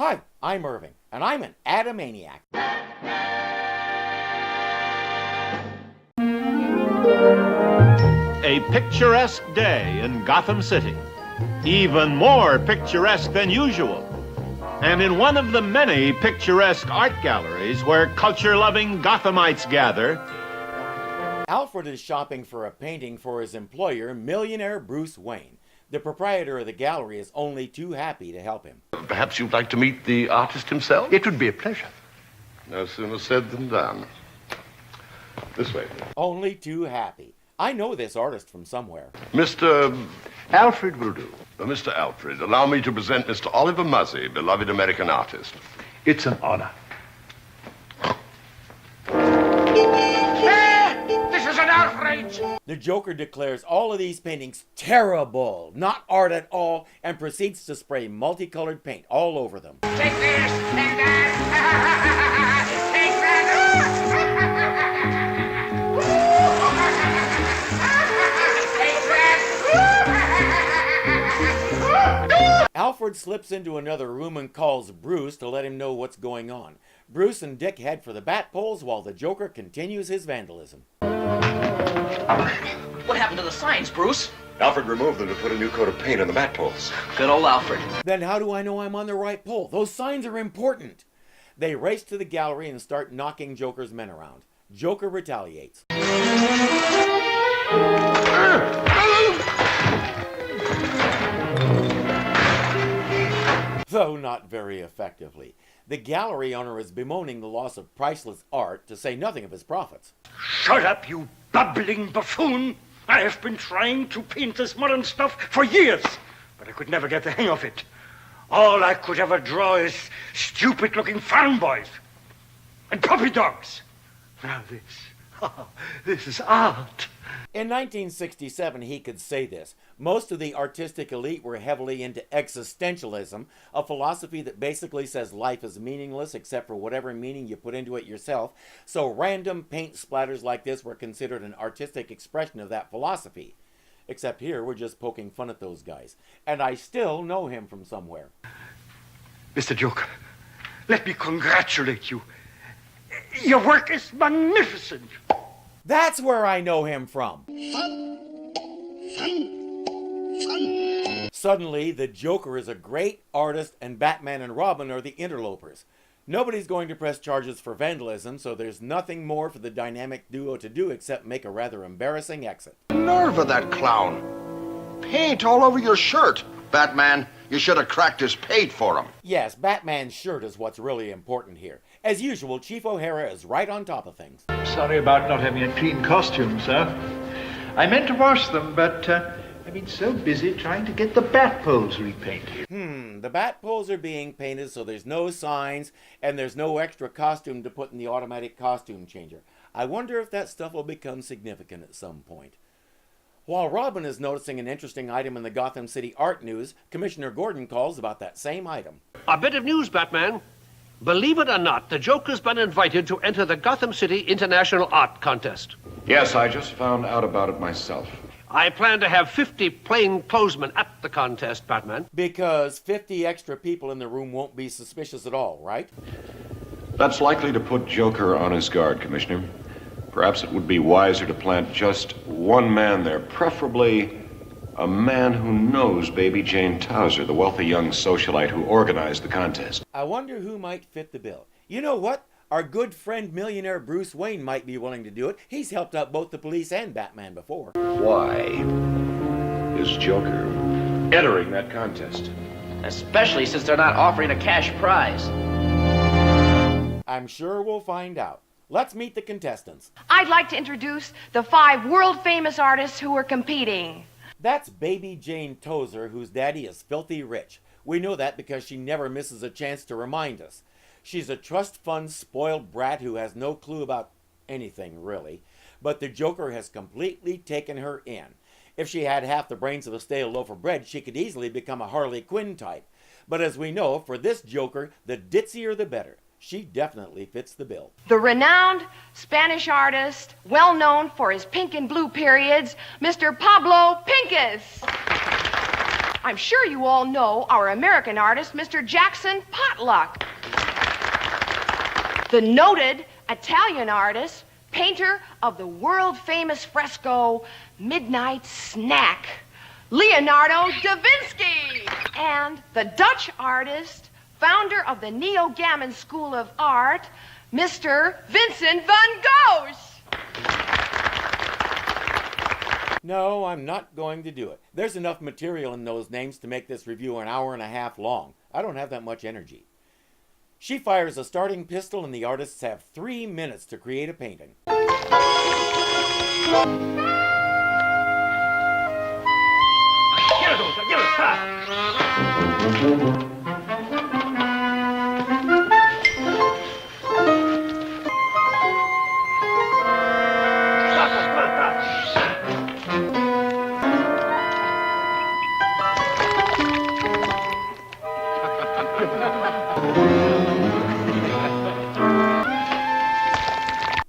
Hi, I'm Irving, and I'm an Adamaniac. A picturesque day in Gotham City, even more picturesque than usual, and in one of the many picturesque art galleries where culture-loving Gothamites gather. Alfred is shopping for a painting for his employer, millionaire Bruce Wayne. The proprietor of the gallery is only too happy to help him. Perhaps you'd like to meet the artist himself? It would be a pleasure. No sooner said than done. This way. Only too happy. I know this artist from somewhere. Mr. Alfred will do. Mr. Alfred, allow me to present Mr. Oliver Muzzy, beloved American artist. It's an honor. This is an outrage! The Joker declares all of these paintings terrible, not art at all, and proceeds to spray multicolored paint all over them. Take this and that! Take that! Take that! Alfred slips into another room and calls Bruce to let him know what's going on. Bruce and Dick head for the bat poles while the Joker continues his vandalism. What happened to the signs, Bruce? Alfred removed them to put a new coat of paint on the bat poles. Good old Alfred. Then how do I know I'm on the right pole? Those signs are important. They race to the gallery and start knocking Joker's men around. Joker retaliates. Though not very effectively. The gallery owner is bemoaning the loss of priceless art, to say nothing of his profits. Shut up, you bubbling buffoon! I have been trying to paint this modern stuff for years, but I could never get the hang of it. All I could ever draw is stupid-looking farm boys and puppy dogs. Now this is art. In 1967, he could say this. Most of the artistic elite were heavily into existentialism, a philosophy that basically says life is meaningless except for whatever meaning you put into it yourself, so random paint splatters like this were considered an artistic expression of that philosophy. Except here, we're just poking fun at those guys. And I still know him from somewhere. Mr. Joker, let me congratulate you. Your work is magnificent. That's where I know him from. Suddenly, the Joker is a great artist and Batman and Robin are the interlopers. Nobody's going to press charges for vandalism, so there's nothing more for the dynamic duo to do except make a rather embarrassing exit. Nerve of that clown. Paint all over your shirt. Batman, you should have cracked his pate for him. Yes, Batman's shirt is what's really important here. As usual, Chief O'Hara is right on top of things. Sorry about not having a clean costume, sir. I meant to wash them, but I've been so busy trying to get the bat poles repainted. The bat poles are being painted so there's no signs and there's no extra costume to put in the automatic costume changer. I wonder if that stuff will become significant at some point. While Robin is noticing an interesting item in the Gotham City art news, Commissioner Gordon calls about that same item. A bit of news, Batman. Believe it or not, the Joker's been invited to enter the Gotham City International Art Contest. Yes, I just found out about it myself. I plan to have 50 plainclothesmen at the contest, Batman. Because 50 extra people in the room won't be suspicious at all, right? That's likely to put Joker on his guard, Commissioner. Perhaps it would be wiser to plant just one man there, preferably a man who knows Baby Jane Towser, the wealthy young socialite who organized the contest. I wonder who might fit the bill. You know what? Our good friend millionaire Bruce Wayne might be willing to do it. He's helped out both the police and Batman before. Why is Joker entering that contest? Especially since they're not offering a cash prize. I'm sure we'll find out. Let's meet the contestants. I'd like to introduce the 5 world-famous artists who are competing. That's Baby Jane Tozer, whose daddy is filthy rich. We know that because she never misses a chance to remind us. She's a trust fund spoiled brat who has no clue about anything, really. But the Joker has completely taken her in. If she had half the brains of a stale loaf of bread, she could easily become a Harley Quinn type. But as we know, for this Joker, the ditzier the better. She definitely fits the bill. The renowned Spanish artist, well known for his pink and blue periods, Mr. Pablo Pincus. I'm sure you all know our American artist, Mr. Jackson Potluck. The noted Italian artist, painter of the world-famous fresco Midnight Snack, Leonardo da Vinci. And the Dutch artist, founder of the Neo-Gammon School of Art, Mr. Vincent van Gogh. No, I'm not going to do it. There's enough material in those names to make this review an hour and a half long. I don't have that much energy. She fires a starting pistol and the artists have 3 minutes to create a painting.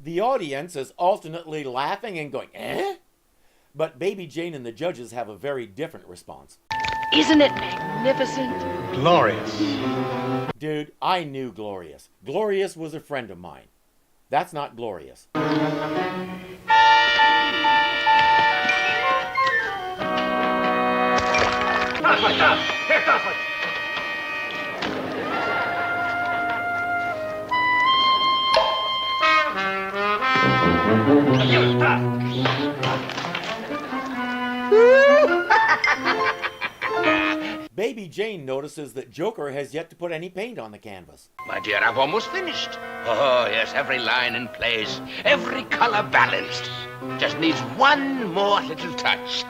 The audience is alternately laughing and going, eh? But Baby Jane and the judges have a very different response. Isn't it magnificent? Glorious. Dude, I knew Glorious. Glorious was a friend of mine. That's not glorious. Baby Jane notices that Joker has yet to put any paint on the canvas. My dear, I've almost finished. Oh, yes, every line in place, every color balanced. Just needs one more little touch.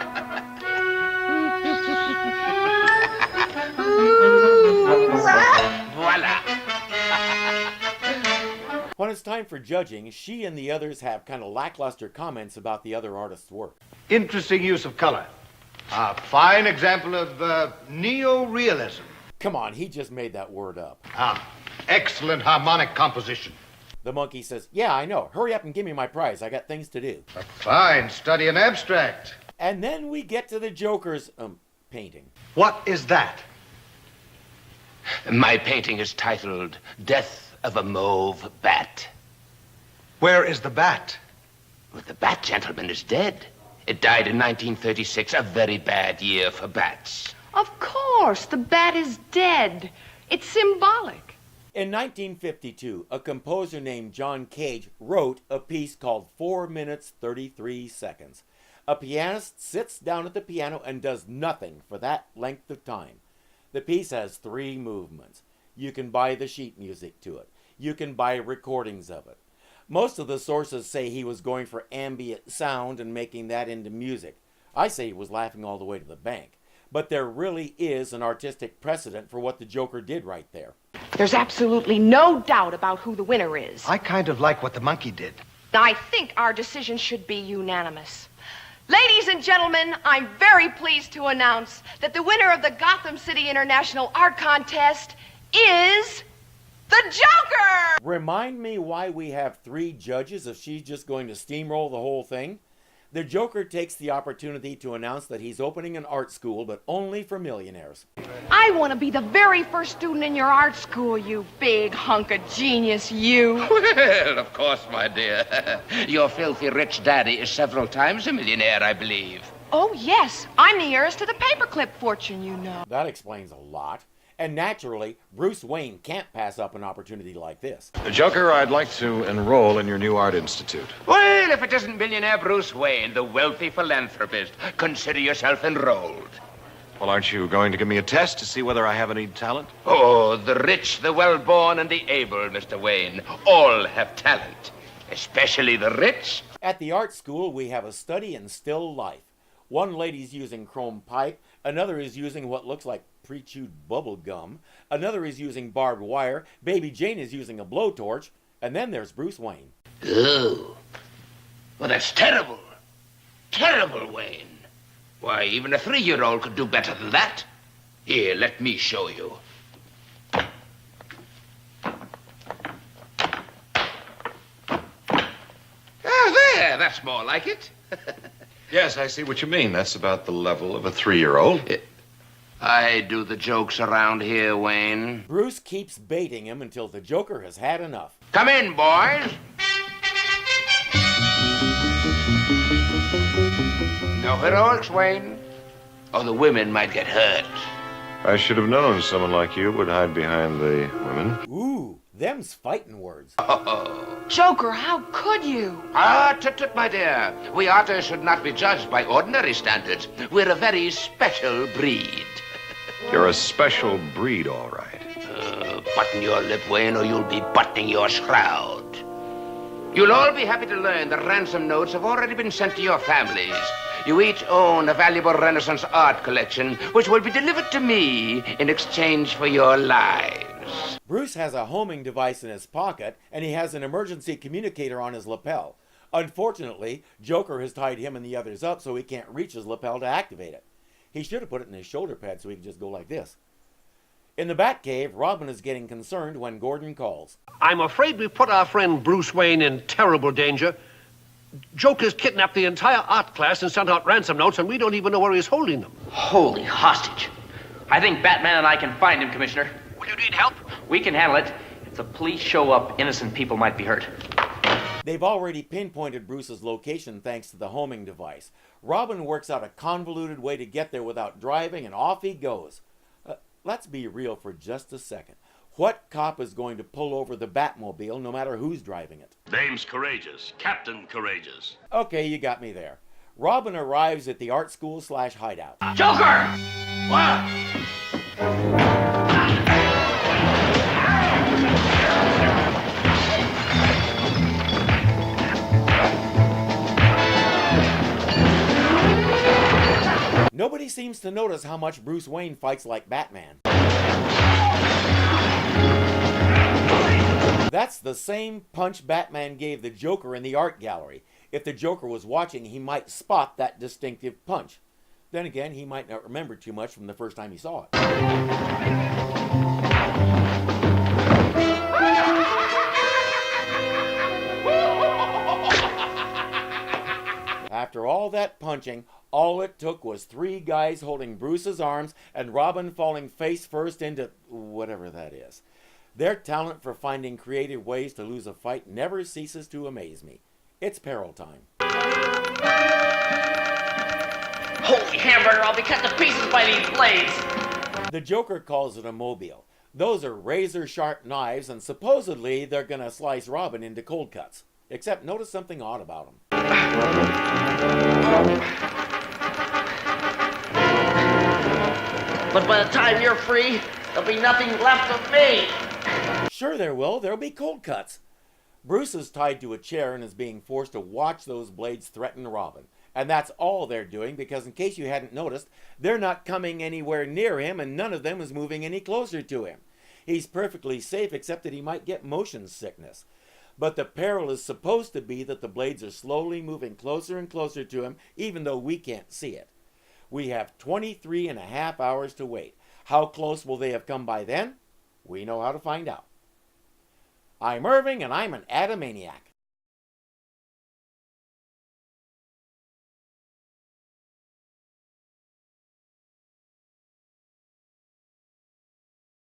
Voila. When it's time for judging, she and the others have kind of lackluster comments about the other artists' work. Interesting use of color. A fine example of neo-realism. Come on, he just made that word up. Excellent harmonic composition. The monkey says, yeah, I know. Hurry up and give me my prize. I got things to do. A fine study in abstract. And then we get to the Joker's painting. What is that? My painting is titled Death of a Mauve Bat. Where is the bat? Well, the bat, gentleman, is dead. It died in 1936, a very bad year for bats. Of course, the bat is dead. It's symbolic. In 1952, a composer named John Cage wrote a piece called 4 minutes 33 seconds. A pianist sits down at the piano and does nothing for that length of time. The piece has 3 movements. You can buy the sheet music to it. You can buy recordings of it. Most of the sources say he was going for ambient sound and making that into music. I say he was laughing all the way to the bank. But there really is an artistic precedent for what the Joker did right there. There's absolutely no doubt about who the winner is. I kind of like what the monkey did. I think our decision should be unanimous. Ladies and gentlemen, I'm very pleased to announce that the winner of the Gotham City International Art Contest is the Joker! Remind me why we have 3 judges if she's just going to steamroll the whole thing? The Joker takes the opportunity to announce that he's opening an art school, but only for millionaires. I want to be the very first student in your art school, you big hunk of genius, you. Well, of course, my dear. Your filthy rich daddy is several times a millionaire, I believe. Oh, yes. I'm the heiress to the paperclip fortune, you know. That explains a lot. And naturally, Bruce Wayne can't pass up an opportunity like this. Joker, I'd like to enroll in your new art institute. Well, if it isn't millionaire Bruce Wayne, the wealthy philanthropist, consider yourself enrolled. Well, aren't you going to give me a test to see whether I have any talent? Oh, the rich, the well-born, and the able, Mr. Wayne, all have talent, especially the rich. At the art school, we have a study in still life. One lady's using chrome pipe, another is using what looks like pre-chewed bubble gum, another is using barbed wire, Baby Jane is using a blowtorch, and then there's Bruce Wayne. Oh, well, that's terrible. Terrible, Wayne. Why, even a 3-year-old could do better than that. Here, let me show you. Ah, there, that's more like it. Yes, I see what you mean. That's about the level of a 3-year-old. I do the jokes around here, Wayne. Bruce keeps baiting him until the Joker has had enough. Come in, boys. No heroics, Wayne, or the women might get hurt. I should have known someone like you would hide behind the women. Ooh, them's fighting words. Joker, how could you? Tut, my dear. We otters should not be judged by ordinary standards. We're a very special breed. You're a special breed, all right. Button your lip, Wayne, or you'll be buttoning your shroud. You'll all be happy to learn that ransom notes have already been sent to your families. You each own a valuable Renaissance art collection, which will be delivered to me in exchange for your lives. Bruce has a homing device in his pocket, and he has an emergency communicator on his lapel. Unfortunately, Joker has tied him and the others up so he can't reach his lapel to activate it. He should have put it in his shoulder pad so he can just go like this. In the Batcave, Robin is getting concerned when Gordon calls. I'm afraid we put our friend Bruce Wayne in terrible danger. Joker's kidnapped the entire art class and sent out ransom notes, and we don't even know where he's holding them. Holy hostage. I think Batman and I can find him, Commissioner. Will you need help? We can handle it. If the police show up, innocent people might be hurt. They've already pinpointed Bruce's location thanks to the homing device. Robin works out a convoluted way to get there without driving, and off he goes. Let's be real for just a second. What cop is going to pull over the Batmobile no matter who's driving it? Name's Courageous. Captain Courageous. Okay, you got me there. Robin arrives at the art school/hideout. Joker! What? Nobody seems to notice how much Bruce Wayne fights like Batman. That's the same punch Batman gave the Joker in the art gallery. If the Joker was watching, he might spot that distinctive punch. Then again, he might not remember too much from the first time he saw it. After all that punching, all it took was 3 guys holding Bruce's arms and Robin falling face first into whatever that is. Their talent for finding creative ways to lose a fight never ceases to amaze me. It's peril time. Holy hamburger, I'll be cut to pieces by these blades. The Joker calls it a mobile. Those are razor-sharp knives, and supposedly they're gonna slice Robin into cold cuts. Except notice something odd about them. But by the time you're free, there'll be nothing left of me. Sure there will. There'll be cold cuts. Bruce is tied to a chair and is being forced to watch those blades threaten Robin. And that's all they're doing because, in case you hadn't noticed, they're not coming anywhere near him and none of them is moving any closer to him. He's perfectly safe except that he might get motion sickness. But the peril is supposed to be that the blades are slowly moving closer and closer to him, even though we can't see it. We have 23 and a half hours to wait. How close will they have come by then? We know how to find out. I'm Irving, and I'm an Adamaniac.